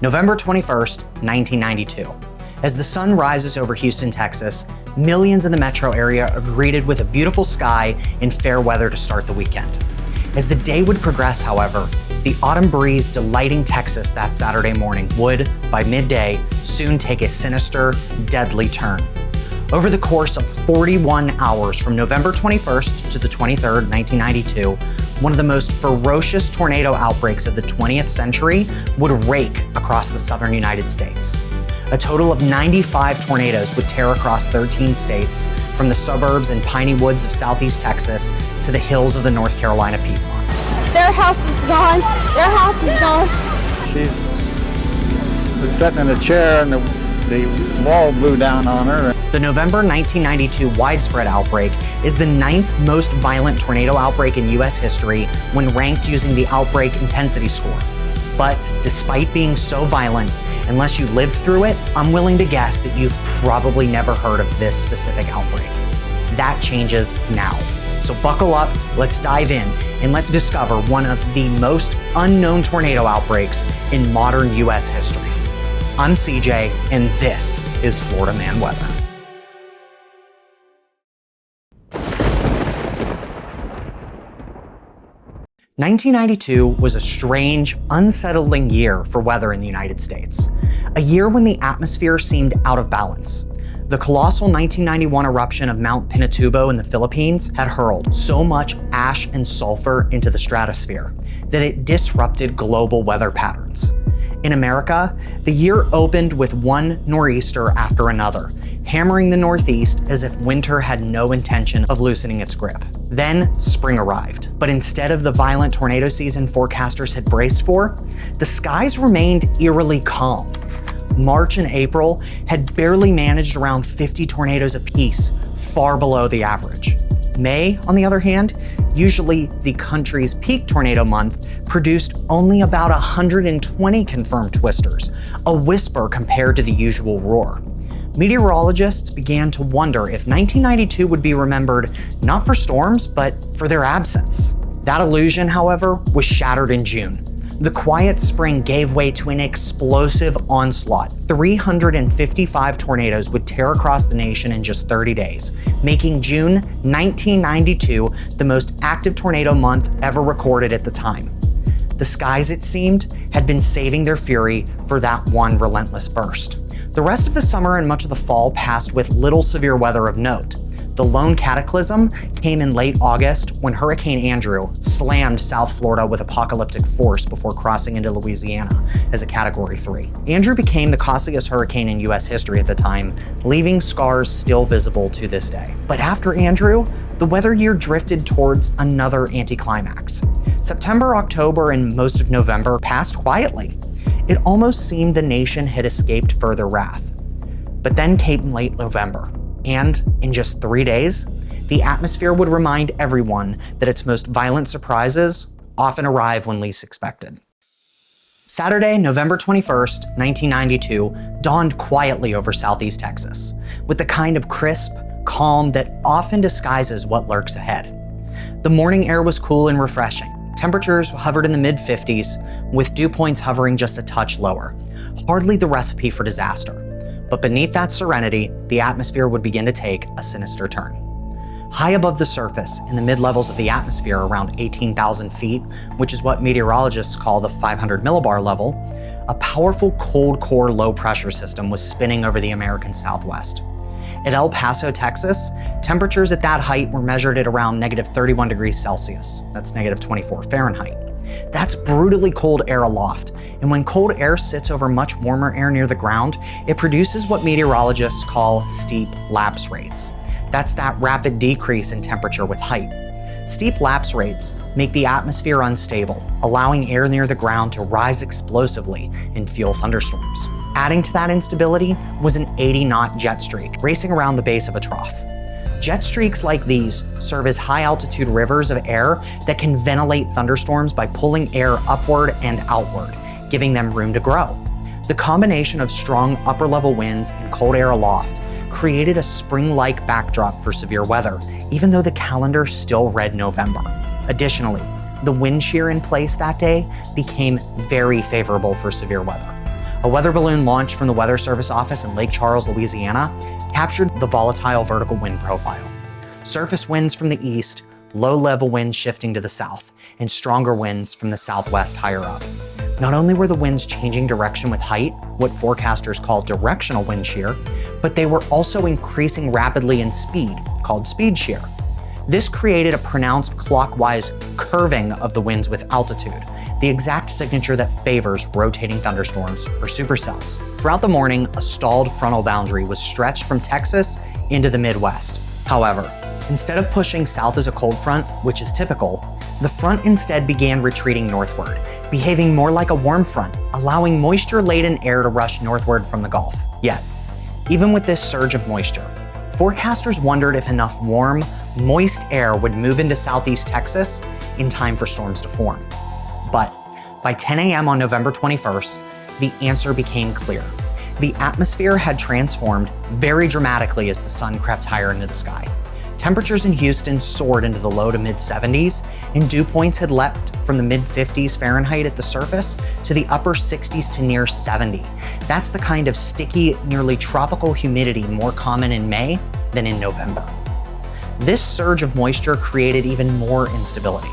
November 21st, 1992. As the sun rises over Houston, Texas, millions in the metro area are greeted with a beautiful sky and fair weather to start the weekend. As the day would progress, however, the autumn breeze delighting Texas that Saturday morning would, by midday, soon take a sinister, deadly turn. Over the course of 41 hours from November 21st to the 23rd, 1992, one of the most ferocious tornado outbreaks of the 20th century would rake across the southern United States. A total of 95 tornadoes would tear across 13 states, from the suburbs and piney woods of southeast Texas to the hills of the North Carolina Piedmont. Their house is gone. Their house is gone. She was sitting in a chair and the wall blew down on her. The November 1992 widespread outbreak is the 9th most violent tornado outbreak in U.S. history when ranked using the outbreak intensity score. But despite being so violent, unless you lived through it, I'm willing to guess that you've probably never heard of this specific outbreak. That changes now. So buckle up, let's dive in, and let's discover one of the most unknown tornado outbreaks in modern U.S. history. I'm CJ, and this is Florida Man Weather. "1992 was a strange, unsettling year for weather in the United States. A year when the atmosphere seemed out of balance. The colossal 1991 eruption of Mount Pinatubo in the Philippines had hurled so much ash and sulfur into the stratosphere that it disrupted global weather patterns. In America, the year opened with one nor'easter after another, hammering the Northeast as if winter had no intention of loosening its grip. Then spring arrived, but instead of the violent tornado season forecasters had braced for, the skies remained eerily calm. March and April had barely managed around 50 tornadoes apiece, far below the average. May, on the other hand, usually the country's peak tornado month, produced only about 120 confirmed twisters, a whisper compared to the usual roar. Meteorologists began to wonder if 1992 would be remembered not for storms, but for their absence. That illusion, however, was shattered in June. The quiet spring gave way to an explosive onslaught. 355 tornadoes would tear across the nation in just 30 days, making June 1992 the most active tornado month ever recorded at the time. The skies, it seemed, had been saving their fury for that one relentless burst. The rest of the summer and much of the fall passed with little severe weather of note. The lone cataclysm came in late August when Hurricane Andrew slammed South Florida with apocalyptic force before crossing into Louisiana as a Category 3. Andrew became the costliest hurricane in U.S. history at the time, leaving scars still visible to this day. But after Andrew, the weather year drifted towards another anticlimax. September, October, and most of November passed quietly. It almost seemed the nation had escaped further wrath. But then came late November. And in just 3 days, the atmosphere would remind everyone that its most violent surprises often arrive when least expected. Saturday, November 21st, 1992, dawned quietly over southeast Texas, with the kind of crisp calm that often disguises what lurks ahead. The morning air was cool and refreshing. Temperatures hovered in the mid-50s, with dew points hovering just a touch lower. Hardly the recipe for disaster. But beneath that serenity, the atmosphere would begin to take a sinister turn. High above the surface, in the mid-levels of the atmosphere around 18,000 feet, which is what meteorologists call the 500 millibar level, a powerful cold core low-pressure system was spinning over the American Southwest. At El Paso, Texas, temperatures at that height were measured at around -31 degrees Celsius. That's -24 Fahrenheit. That's brutally cold air aloft, and when cold air sits over much warmer air near the ground, it produces what meteorologists call steep lapse rates. That's that rapid decrease in temperature with height. Steep lapse rates make the atmosphere unstable, allowing air near the ground to rise explosively and fuel thunderstorms. Adding to that instability was an 80-knot jet streak racing around the base of a trough. Jet streaks like these serve as high-altitude rivers of air that can ventilate thunderstorms by pulling air upward and outward, giving them room to grow. The combination of strong upper-level winds and cold air aloft created a spring-like backdrop for severe weather, even though the calendar still read November. Additionally, the wind shear in place that day became very favorable for severe weather. A weather balloon launched from the Weather Service office in Lake Charles, Louisiana, captured the volatile vertical wind profile. Surface winds from the east, low-level winds shifting to the south, and stronger winds from the southwest higher up. Not only were the winds changing direction with height, what forecasters call directional wind shear, but they were also increasing rapidly in speed, called speed shear. This created a pronounced clockwise curving of the winds with altitude, the exact signature that favors rotating thunderstorms or supercells. Throughout the morning, a stalled frontal boundary was stretched from Texas into the Midwest. However, instead of pushing south as a cold front, which is typical, the front instead began retreating northward, behaving more like a warm front, allowing moisture-laden air to rush northward from the Gulf. Yet, even with this surge of moisture, forecasters wondered if enough warm, moist air would move into southeast Texas in time for storms to form. But by 10 a.m. on November 21st, the answer became clear. The atmosphere had transformed very dramatically as the sun crept higher into the sky. Temperatures in Houston soared into the low to mid-70s, and dew points had leapt from the mid-50s Fahrenheit at the surface to the upper 60s to near 70. That's the kind of sticky, nearly tropical humidity more common in May than in November. This surge of moisture created even more instability,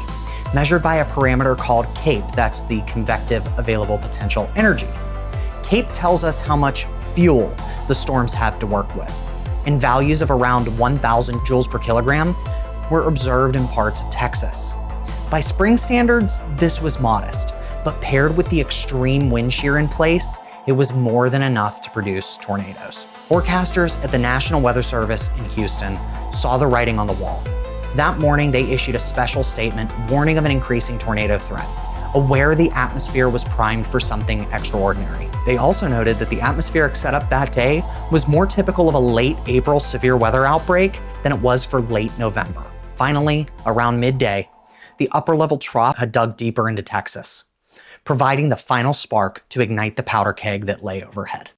measured by a parameter called CAPE, that's the convective available potential energy. CAPE tells us how much fuel the storms have to work with, and values of around 1,000 joules per kilogram were observed in parts of Texas. By spring standards, this was modest, but paired with the extreme wind shear in place, it was more than enough to produce tornadoes. Forecasters at the National Weather Service in Houston saw the writing on the wall. That morning, they issued a special statement warning of an increasing tornado threat, aware the atmosphere was primed for something extraordinary. They also noted that the atmospheric setup that day was more typical of a late April severe weather outbreak than it was for late November. Finally, around midday, the upper-level trough had dug deeper into Texas, providing the final spark to ignite the powder keg that lay overhead.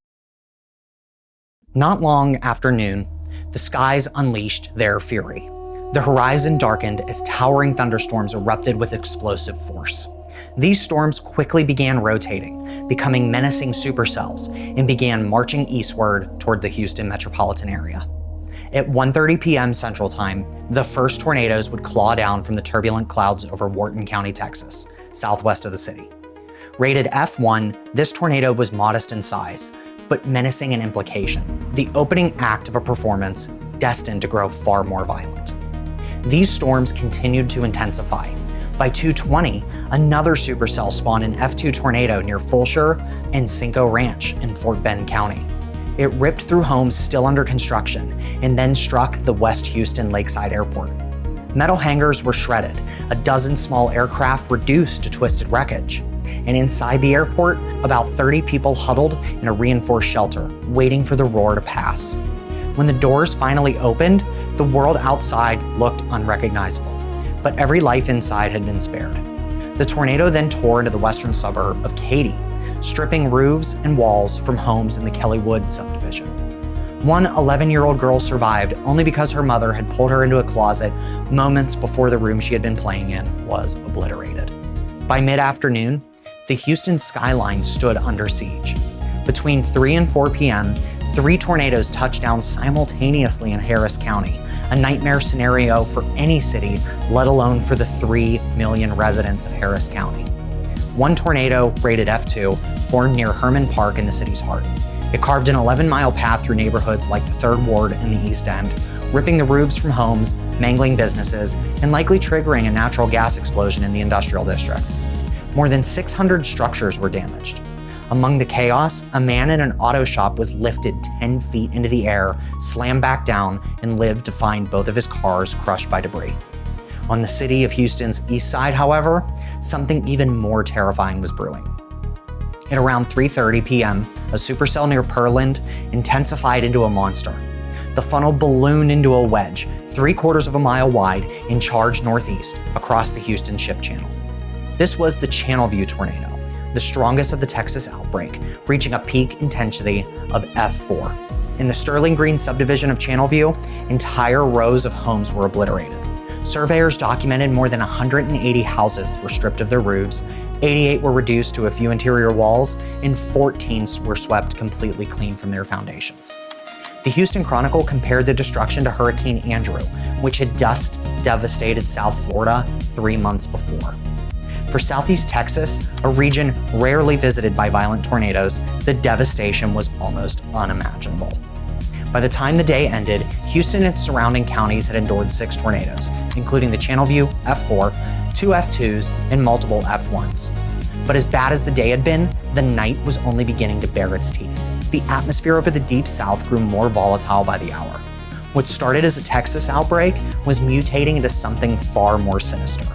Not long after noon, the skies unleashed their fury. The horizon darkened as towering thunderstorms erupted with explosive force. These storms quickly began rotating, becoming menacing supercells, and began marching eastward toward the Houston metropolitan area. At 1:30 p.m. Central Time, the first tornadoes would claw down from the turbulent clouds over Wharton County, Texas, southwest of the city. Rated F1, this tornado was modest in size, but menacing in implication, the opening act of a performance destined to grow far more violent. These storms continued to intensify. By 2:20, another supercell spawned an F2 tornado near Fulshire and Cinco Ranch in Fort Bend County. It ripped through homes still under construction and then struck the West Houston Lakeside Airport. Metal hangars were shredded, a dozen small aircraft reduced to twisted wreckage, and inside the airport, about 30 people huddled in a reinforced shelter, waiting for the roar to pass. When the doors finally opened, the world outside looked unrecognizable, but every life inside had been spared. The tornado then tore into the western suburb of Katy, stripping roofs and walls from homes in the Kellywood subdivision. One 11-year-old girl survived only because her mother had pulled her into a closet moments before the room she had been playing in was obliterated. By mid-afternoon, the Houston skyline stood under siege. Between 3 and 4 p.m., 3 tornadoes touched down simultaneously in Harris County, a nightmare scenario for any city, let alone for the 3 million residents of Harris County. One tornado, rated F2, formed near Herman Park in the city's heart. It carved an 11-mile path through neighborhoods like the 3rd Ward and the East End, ripping the roofs from homes, mangling businesses, and likely triggering a natural gas explosion in the industrial district. More than 600 structures were damaged. Among the chaos, a man in an auto shop was lifted 10 feet into the air, slammed back down, and lived to find both of his cars crushed by debris. On the city of Houston's east side, however, something even more terrifying was brewing. At around 3:30 p.m., a supercell near Pearland intensified into a monster. The funnel ballooned into a wedge, 3/4 of a mile wide, and charged northeast across the Houston Ship Channel. This was the Channelview tornado, the strongest of the Texas outbreak, reaching a peak intensity of F4. In the Sterling Green subdivision of Channelview, entire rows of homes were obliterated. Surveyors documented more than 180 houses were stripped of their roofs, 88 were reduced to a few interior walls, and 14 were swept completely clean from their foundations. The Houston Chronicle compared the destruction to Hurricane Andrew, which had just devastated South Florida 3 months before. For Southeast Texas, a region rarely visited by violent tornadoes, the devastation was almost unimaginable. By the time the day ended, Houston and surrounding counties had endured 6 tornadoes, including the Channelview F4, 2 F2s, and multiple F1s. But as bad as the day had been, the night was only beginning to bare its teeth. The atmosphere over the Deep South grew more volatile by the hour. What started as a Texas outbreak was mutating into something far more sinister,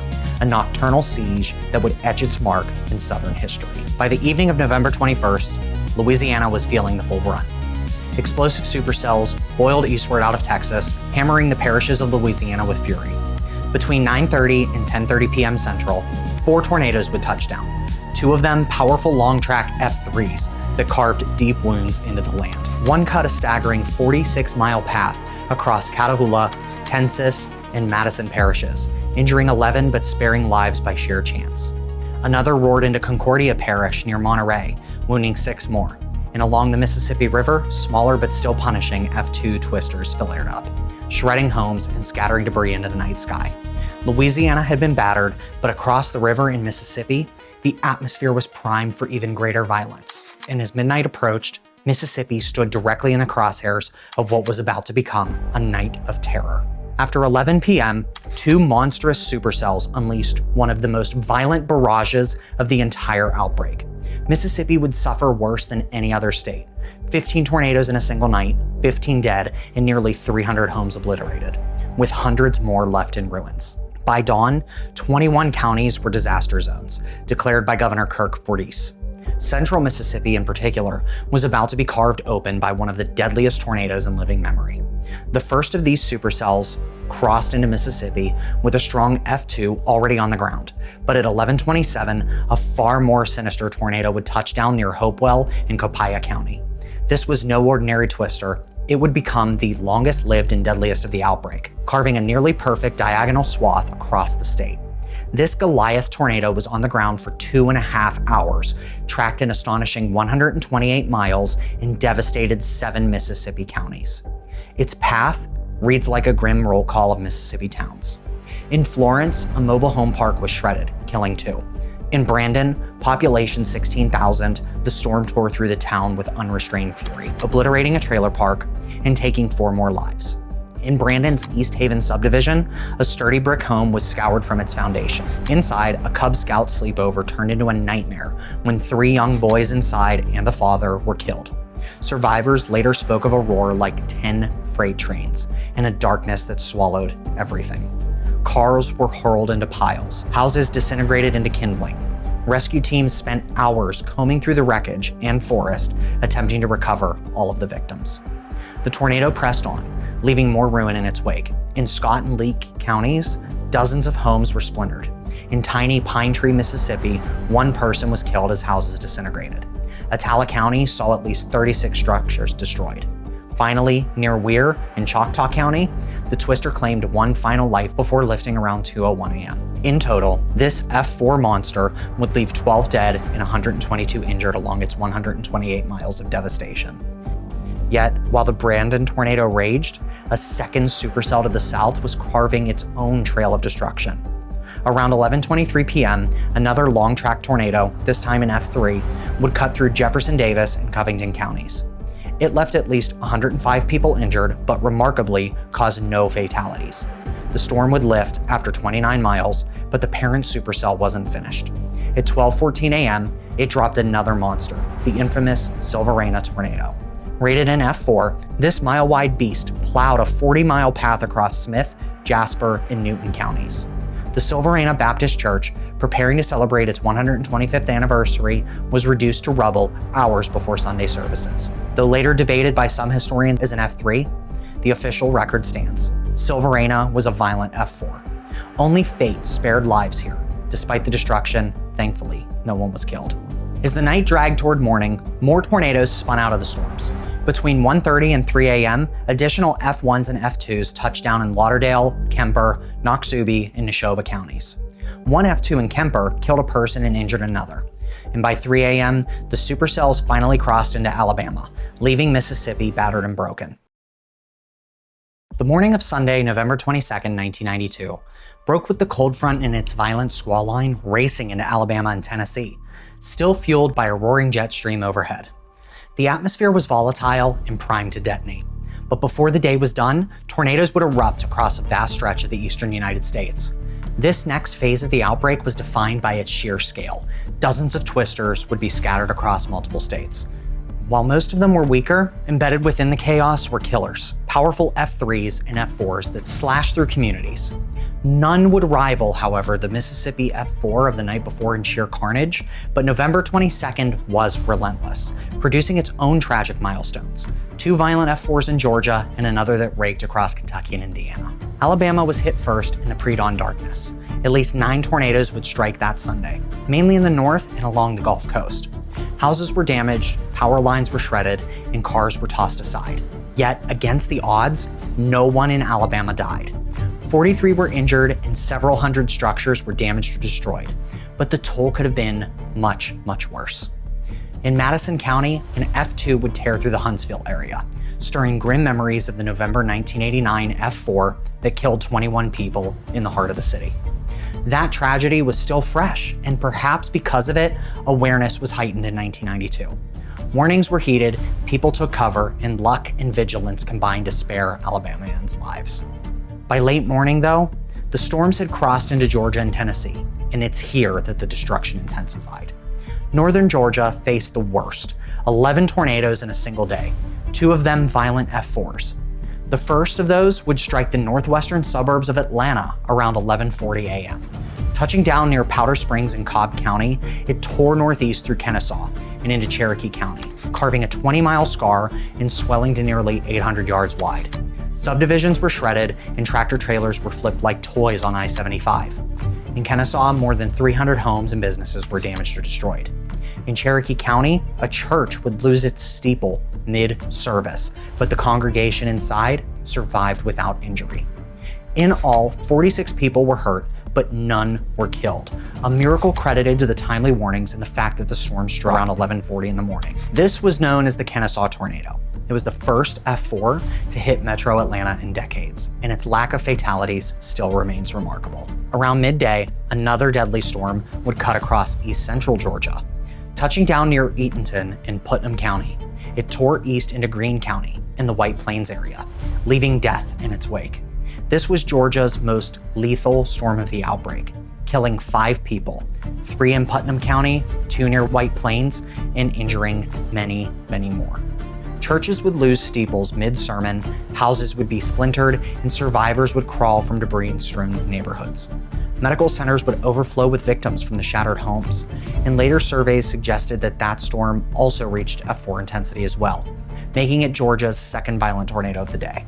a nocturnal siege that would etch its mark in Southern history. By the evening of November 21st, Louisiana was feeling the full brunt. Explosive supercells boiled eastward out of Texas, hammering the parishes of Louisiana with fury. Between 9:30 and 10:30 p.m. Central, 4 tornadoes would touch down, 2 of them powerful long-track F3s that carved deep wounds into the land. One cut a staggering 46-mile path across Catahoula, Tensas, and Madison parishes, injuring 11 but sparing lives by sheer chance. Another roared into Concordia Parish near Monterey, wounding 6 more. And along the Mississippi River, smaller but still punishing F2 twisters flared up, shredding homes and scattering debris into the night sky. Louisiana had been battered, but across the river in Mississippi, the atmosphere was primed for even greater violence. And as midnight approached, Mississippi stood directly in the crosshairs of what was about to become a night of terror. After 11 p.m., 2 monstrous supercells unleashed one of the most violent barrages of the entire outbreak. Mississippi would suffer worse than any other state. 15 tornadoes in a single night, 15 dead, and nearly 300 homes obliterated, with hundreds more left in ruins. By dawn, 21 counties were disaster zones, declared by Governor Kirk Fordice. Central Mississippi, in particular, was about to be carved open by one of the deadliest tornadoes in living memory. The first of these supercells crossed into Mississippi with a strong F2 already on the ground, but at 11:27, a far more sinister tornado would touch down near Hopewell in Copiah County. This was no ordinary twister. It would become the longest-lived and deadliest of the outbreak, carving a nearly perfect diagonal swath across the state. This Goliath tornado was on the ground for 2.5 hours, tracked an astonishing 128 miles, and devastated 7 Mississippi counties. Its path reads like a grim roll call of Mississippi towns. In Florence, a mobile home park was shredded, killing 2. In Brandon, population 16,000, the storm tore through the town with unrestrained fury, obliterating a trailer park and taking 4 more lives. In Brandon's East Haven subdivision, a sturdy brick home was scoured from its foundation. Inside, a Cub Scout sleepover turned into a nightmare when 3 young boys inside and a father were killed. Survivors later spoke of a roar like 10 freight trains and a darkness that swallowed everything. Cars were hurled into piles, houses disintegrated into kindling. Rescue teams spent hours combing through the wreckage and forest, attempting to recover all of the victims. The tornado pressed on, leaving more ruin in its wake. In Scott and Leake counties, dozens of homes were splintered. In tiny Pine Tree, Mississippi, 1 person was killed as houses disintegrated. Attala County saw at least 36 structures destroyed. Finally, near Weir in Choctaw County, the twister claimed 1 final life before lifting around 2:01 a.m. In total, this F4 monster would leave 12 dead and 122 injured along its 128 miles of devastation. Yet, while the Brandon tornado raged, a second supercell to the south was carving its own trail of destruction. Around 11:23 p.m., another long-track tornado, this time in F3, would cut through Jefferson Davis and Covington counties. It left at least 105 people injured, but remarkably caused no fatalities. The storm would lift after 29 miles, but the parent supercell wasn't finished. At 12:14 a.m., it dropped another monster, the infamous Silverena tornado. Rated an F4, this mile-wide beast plowed a 40-mile path across Smith, Jasper, and Newton counties. The Silverena Baptist Church, preparing to celebrate its 125th anniversary, was reduced to rubble hours before Sunday services. Though later debated by some historians as an F3, the official record stands. Silverena was a violent F4. Only fate spared lives here. Despite the destruction, thankfully, no one was killed. As the night dragged toward morning, more tornadoes spun out of the storms. Between 1:30 and 3 a.m., additional F1s and F2s touched down in Lauderdale, Kemper, Noxubee, and Neshoba counties. One F2 in Kemper killed a person and injured another. And by 3 a.m., the supercells finally crossed into Alabama, leaving Mississippi battered and broken. The morning of Sunday, November 22, 1992, broke with the cold front and its violent squall line racing into Alabama and Tennessee, still fueled by a roaring jet stream overhead. The atmosphere was volatile and primed to detonate. But before the day was done, tornadoes would erupt across a vast stretch of the eastern United States. This next phase of the outbreak was defined by its sheer scale. Dozens of twisters would be scattered across multiple states. While most of them were weaker, embedded within the chaos were killers, powerful F3s and F4s that slashed through communities. None would rival, however, the Mississippi F4 of the night before in sheer carnage, but November 22nd was relentless, producing its own tragic milestones. 2 violent F4s in Georgia and another that raked across Kentucky and Indiana. Alabama was hit first in the pre-dawn darkness. At least 9 tornadoes would strike that Sunday, mainly in the north and along the Gulf Coast. Houses were damaged, power lines were shredded, and cars were tossed aside. Yet, against the odds, no one in Alabama died. 43 were injured and several hundred structures were damaged or destroyed, but the toll could have been much, much worse. In Madison County, an F2 would tear through the Huntsville area, stirring grim memories of the November 1989 F4 that killed 21 people in the heart of the city. That tragedy was still fresh, and perhaps because of it, awareness was heightened in 1992. Warnings were heeded, people took cover, and luck and vigilance combined to spare Alabamians' lives. By late morning, though, the storms had crossed into Georgia and Tennessee, and it's here that the destruction intensified. Northern Georgia faced the worst, 11 tornadoes in a single day, 2 of them violent F4s. The first of those would strike the northwestern suburbs of Atlanta around 11:40 a.m. Touching down near Powder Springs in Cobb County, it tore northeast through Kennesaw and into Cherokee County, carving a 20-mile scar and swelling to nearly 800 yards wide. Subdivisions were shredded and tractor-trailers were flipped like toys on I-75. In Kennesaw, more than 300 homes and businesses were damaged or destroyed. In Cherokee County, a church would lose its steeple mid-service, but the congregation inside survived without injury. In all, 46 people were hurt, but none were killed, a miracle credited to the timely warnings and the fact that the storm struck around 11:40 in the morning. This was known as the Kennesaw tornado. It was the first F4 to hit metro Atlanta in decades, and its lack of fatalities still remains remarkable. Around midday, another deadly storm would cut across east central Georgia. Touching down near Eatonton in Putnam County, it tore east into Greene County in the White Plains area, leaving death in its wake. This was Georgia's most lethal storm of the outbreak, killing 5 people, 3 in Putnam County, 2 near White Plains, and injuring many, many more. Churches would lose steeples mid-sermon, houses would be splintered, and survivors would crawl from debris-strewn neighborhoods. Medical centers would overflow with victims from the shattered homes, and later surveys suggested that that storm also reached F4 intensity as well, making it Georgia's second violent tornado of the day.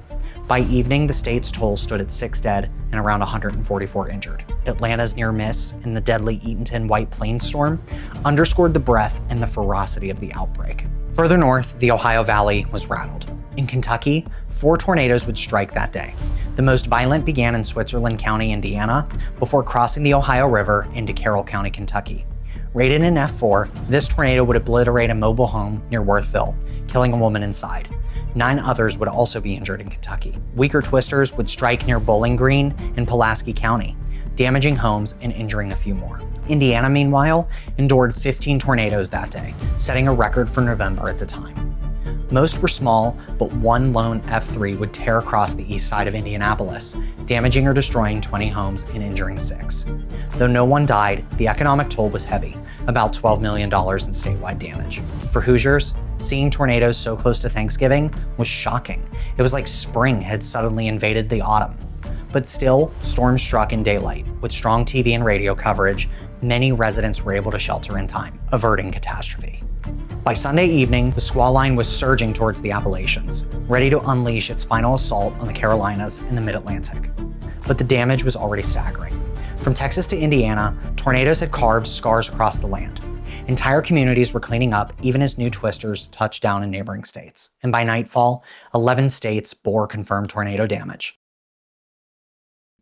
By evening, the state's toll stood at 6 dead and around 144 injured. Atlanta's near miss and the deadly Eatonton White Plains storm underscored the breadth and the ferocity of the outbreak. Further north, the Ohio Valley was rattled. In Kentucky, 4 tornadoes would strike that day. The most violent began in Switzerland County, Indiana, before crossing the Ohio River into Carroll County, Kentucky. Rated an F4, this tornado would obliterate a mobile home near Worthville, killing a woman inside. 9 others would also be injured in Kentucky. Weaker twisters would strike near Bowling Green in Pulaski County, damaging homes and injuring a few more. Indiana, meanwhile, endured 15 tornadoes that day, setting a record for November at the time. Most were small, but one lone F3 would tear across the east side of Indianapolis, damaging or destroying 20 homes and injuring 6. Though no one died, the economic toll was heavy, about $12 million in statewide damage. For Hoosiers, seeing tornadoes so close to Thanksgiving was shocking. It was like spring had suddenly invaded the autumn. But still, storms struck in daylight. With strong TV and radio coverage, many residents were able to shelter in time, averting catastrophe. By Sunday evening, the squall line was surging towards the Appalachians, ready to unleash its final assault on the Carolinas and the Mid-Atlantic. But the damage was already staggering. From Texas to Indiana, tornadoes had carved scars across the land. Entire communities were cleaning up even as new twisters touched down in neighboring states. And by nightfall, 11 states bore confirmed tornado damage.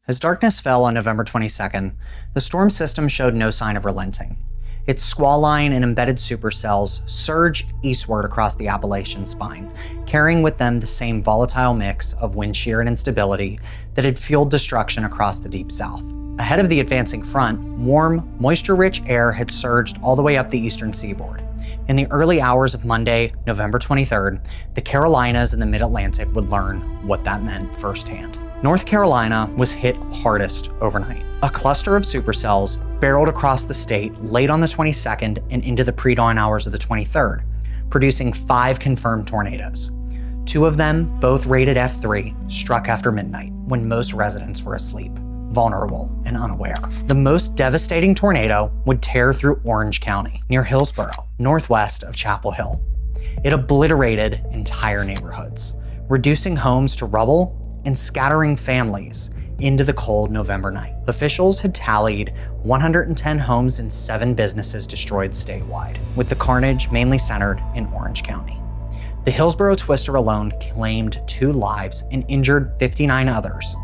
As darkness fell on November 22nd, the storm system showed no sign of relenting. Its squall line and embedded supercells surged eastward across the Appalachian spine, carrying with them the same volatile mix of wind shear and instability that had fueled destruction across the Deep South. Ahead of the advancing front, warm, moisture-rich air had surged all the way up the eastern seaboard. In the early hours of Monday, November 23rd, the Carolinas and the Mid-Atlantic would learn what that meant firsthand. North Carolina was hit hardest overnight. A cluster of supercells barreled across the state late on the 22nd and into the pre-dawn hours of the 23rd, producing 5 confirmed tornadoes. 2 of them, both rated F3, struck after midnight when most residents were asleep, vulnerable and unaware. The most devastating tornado would tear through Orange County, near Hillsborough, northwest of Chapel Hill. It obliterated entire neighborhoods, reducing homes to rubble and scattering families into the cold November night. Officials had tallied 110 homes and 7 businesses destroyed statewide, with the carnage mainly centered in Orange County. The Hillsborough twister alone claimed 2 lives and injured 59 others.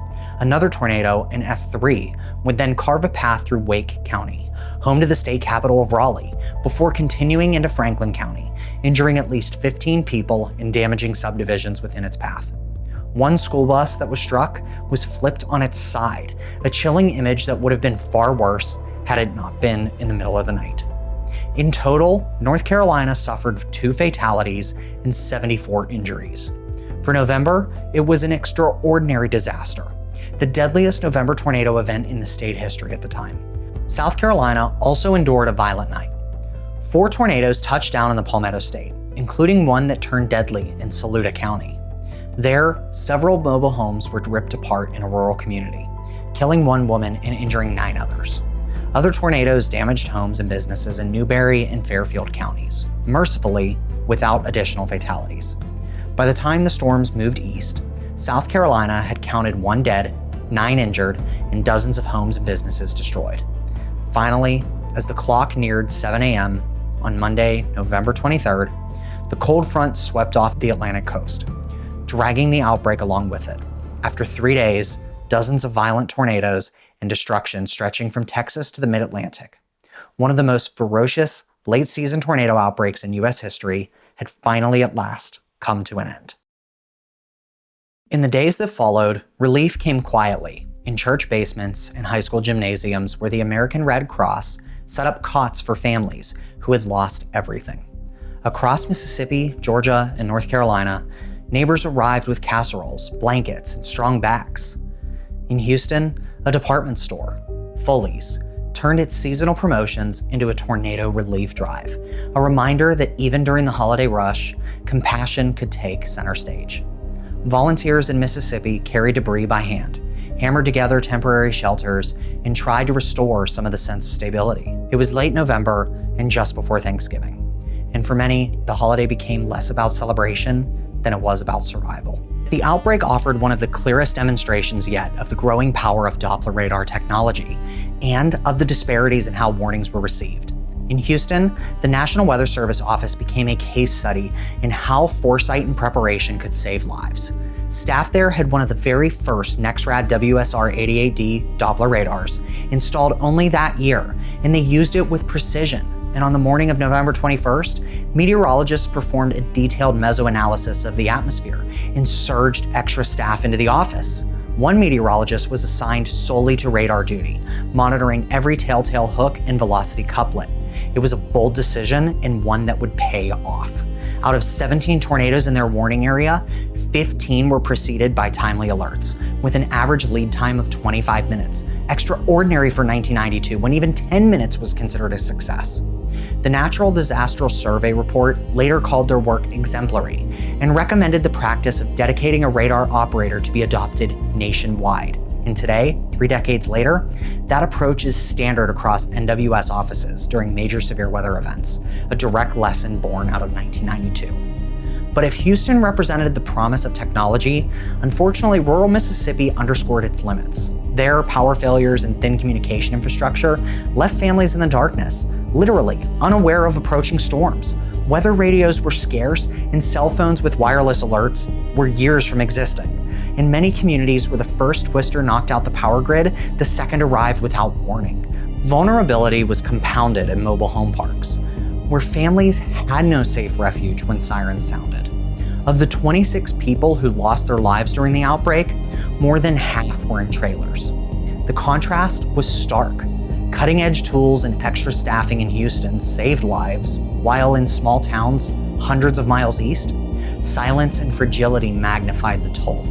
Another tornado, an F3, would then carve a path through Wake County, home to the state capital of Raleigh, before continuing into Franklin County, injuring at least 15 people and damaging subdivisions within its path. One school bus that was struck was flipped on its side, a chilling image that would have been far worse had it not been in the middle of the night. In total, North Carolina suffered 2 fatalities and 74 injuries. For November, it was an extraordinary disaster, the deadliest November tornado event in the state history at the time. South Carolina also endured a violent night. 4 tornadoes touched down in the Palmetto State, including one that turned deadly in Saluda County. There, several mobile homes were ripped apart in a rural community, killing 1 woman and injuring 9 others. Other tornadoes damaged homes and businesses in Newberry and Fairfield counties, mercifully without additional fatalities. By the time the storms moved east, South Carolina had counted 1 dead, 9 injured, and dozens of homes and businesses destroyed. Finally, as the clock neared 7 a.m. on Monday, November 23rd, the cold front swept off the Atlantic coast, dragging the outbreak along with it. After 3 days, dozens of violent tornadoes and destruction stretching from Texas to the Mid-Atlantic. One of the most ferocious late-season tornado outbreaks in U.S. history had finally at last come to an end. In the days that followed, relief came quietly in church basements and high school gymnasiums where the American Red Cross set up cots for families who had lost everything. Across Mississippi, Georgia, and North Carolina, neighbors arrived with casseroles, blankets, and strong backs. In Houston, a department store, Foley's, turned its seasonal promotions into a tornado relief drive, a reminder that even during the holiday rush, compassion could take center stage. Volunteers in Mississippi carried debris by hand, hammered together temporary shelters, and tried to restore some of the sense of stability. It was late November and just before Thanksgiving, and for many, the holiday became less about celebration than it was about survival. The outbreak offered one of the clearest demonstrations yet of the growing power of Doppler radar technology and of the disparities in how warnings were received. In Houston, the National Weather Service office became a case study in how foresight and preparation could save lives. Staff there had one of the very first NEXRAD WSR-88D Doppler radars, installed only that year, and they used it with precision. And on the morning of November 21st, meteorologists performed a detailed mesoanalysis of the atmosphere and surged extra staff into the office. One meteorologist was assigned solely to radar duty, monitoring every telltale hook and velocity couplet. It was a bold decision and one that would pay off. Out of 17 tornadoes in their warning area, 15 were preceded by timely alerts, with an average lead time of 25 minutes, extraordinary for 1992, when even 10 minutes was considered a success. The Natural Disaster Survey report later called their work exemplary and recommended the practice of dedicating a radar operator to be adopted nationwide. And today, 3 decades later, that approach is standard across NWS offices during major severe weather events, a direct lesson born out of 1992. But if Houston represented the promise of technology, unfortunately, rural Mississippi underscored its limits. There, power failures and thin communication infrastructure left families in the darkness, literally unaware of approaching storms. Weather radios were scarce, and cell phones with wireless alerts were years from existing. In many communities where the first twister knocked out the power grid, the second arrived without warning. Vulnerability was compounded in mobile home parks, where families had no safe refuge when sirens sounded. Of the 26 people who lost their lives during the outbreak, more than half were in trailers. The contrast was stark. Cutting-edge tools and extra staffing in Houston saved lives, while in small towns hundreds of miles east, silence and fragility magnified the toll.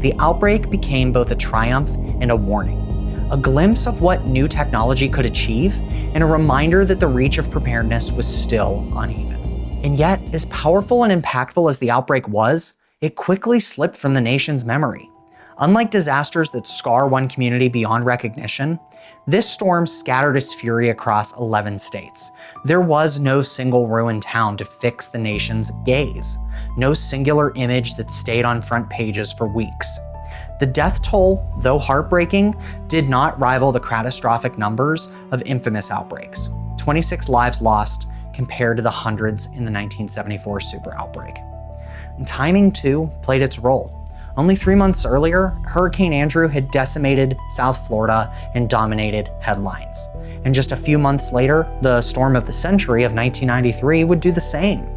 The outbreak became both a triumph and a warning, a glimpse of what new technology could achieve, and a reminder that the reach of preparedness was still uneven. And yet, as powerful and impactful as the outbreak was, it quickly slipped from the nation's memory. Unlike disasters that scar one community beyond recognition, this storm scattered its fury across 11 states. There was no single ruined town to fix the nation's gaze, no singular image that stayed on front pages for weeks. The death toll, though heartbreaking, did not rival the catastrophic numbers of infamous outbreaks. 26 lives lost compared to the hundreds in the 1974 super outbreak. And timing, too, played its role. Only 3 months earlier, Hurricane Andrew had decimated South Florida and dominated headlines. And just a few months later, the storm of the century of 1993 would do the same.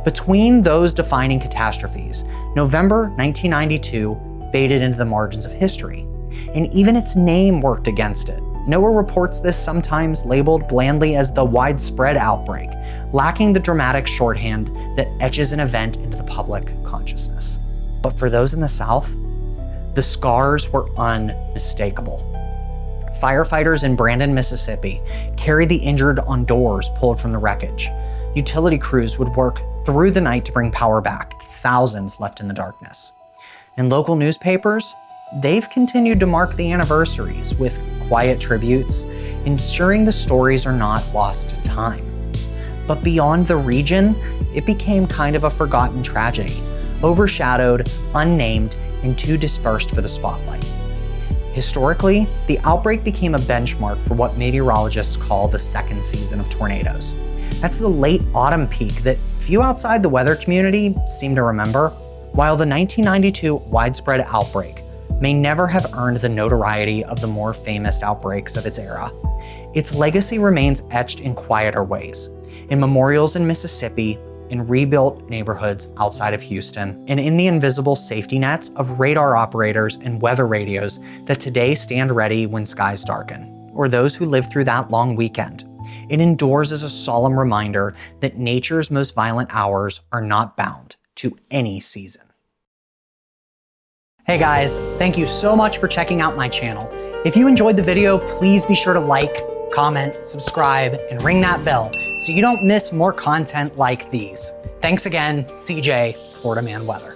Between those defining catastrophes, November 1992 faded into the margins of history, and even its name worked against it. NOAA reports this sometimes labeled blandly as the widespread outbreak, lacking the dramatic shorthand that etches an event into the public consciousness. But for those in the South, the scars were unmistakable. Firefighters in Brandon, Mississippi carried the injured on doors pulled from the wreckage. Utility crews would work through the night to bring power back, thousands left in the darkness. And local newspapers, they've continued to mark the anniversaries with quiet tributes, ensuring the stories are not lost to time. But beyond the region, it became kind of a forgotten tragedy, overshadowed, unnamed, and too dispersed for the spotlight. Historically, the outbreak became a benchmark for what meteorologists call the second season of tornadoes. That's the late autumn peak that few outside the weather community seem to remember. While the 1992 widespread outbreak may never have earned the notoriety of the more famous outbreaks of its era, its legacy remains etched in quieter ways, in memorials in Mississippi, in rebuilt neighborhoods outside of Houston, and in the invisible safety nets of radar operators and weather radios that today stand ready when skies darken, or those who lived through that long weekend. It endures as a solemn reminder that nature's most violent hours are not bound to any season. Hey guys, thank you so much for checking out my channel. If you enjoyed the video, please be sure to like, comment, subscribe, and ring that bell so you don't miss more content like these. Thanks again, CJ, Florida Man Weather.